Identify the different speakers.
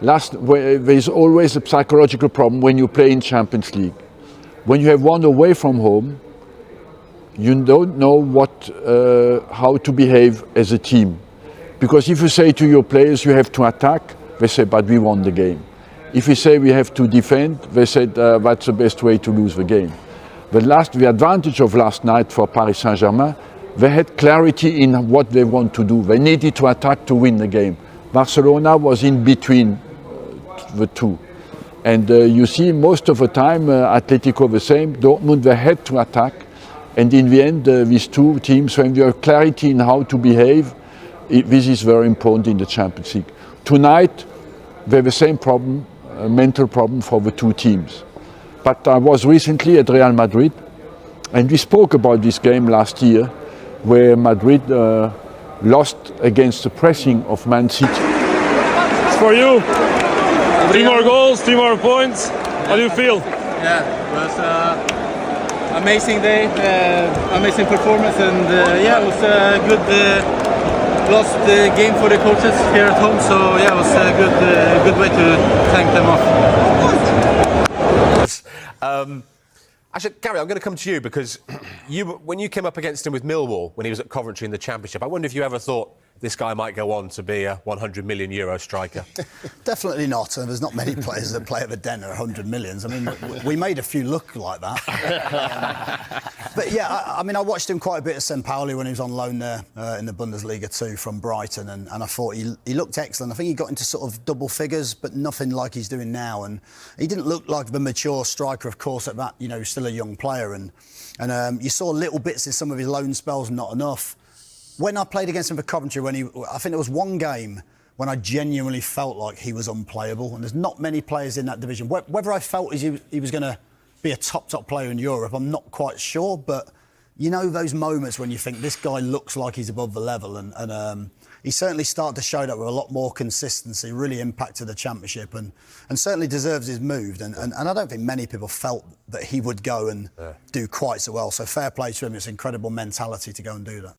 Speaker 1: There is always a psychological problem when you play in Champions League. When you have won away from home, you don't know how to behave as a team. Because if you say to your players you have to attack, they say, but we won the game. If you say we have to defend, they said that's the best way to lose the game. The advantage of last night for Paris Saint-Germain, they had clarity in what they want to do. They needed to attack to win the game. Barcelona was in between the two. And you see most of the time Atletico the same, Dortmund they had to attack. And in the end, these two teams, when you have clarity in how to behave, this is very important in the Champions League. Tonight, they have the same problem, a mental problem for the two teams. But I was recently at Real Madrid, and we spoke about this game last year, where Madrid lost against the pressing of Man City.
Speaker 2: It's for you. 3 more goals, 3 more points. How do you feel?
Speaker 3: Yeah, it was an amazing day, amazing performance, and it was a good lost game for the coaches here at home. So yeah, it was a good way to thank them off.
Speaker 4: Actually, Gary, I'm going to come to you because when you came up against him with Millwall when he was at Coventry in the Championship, I wonder if you ever thought this guy might go on to be a €100 million striker.
Speaker 5: Definitely not. And there's not many players that play at the Den at 100 millions. I mean, we made a few look like that. But yeah, I watched him quite a bit at St. Pauli when he was on loan there in the Bundesliga too from Brighton, and I thought he looked excellent. I think he got into sort of double figures, but nothing like he's doing now. And he didn't look like the mature striker, of course, at that, he's still a young player. And you saw little bits in some of his loan spells, not enough. When I played against him for Coventry, I think there was one game when I genuinely felt like he was unplayable, and there's not many players in that division. Whether I felt he was going to be a top player in Europe, I'm not quite sure, but those moments when you think this guy looks like he's above the level, and he certainly started to show that with a lot more consistency, really impacted the Championship, and certainly deserves his move. And I don't think many people felt that he would go and do quite so well. So fair play to him. It's incredible mentality to go and do that.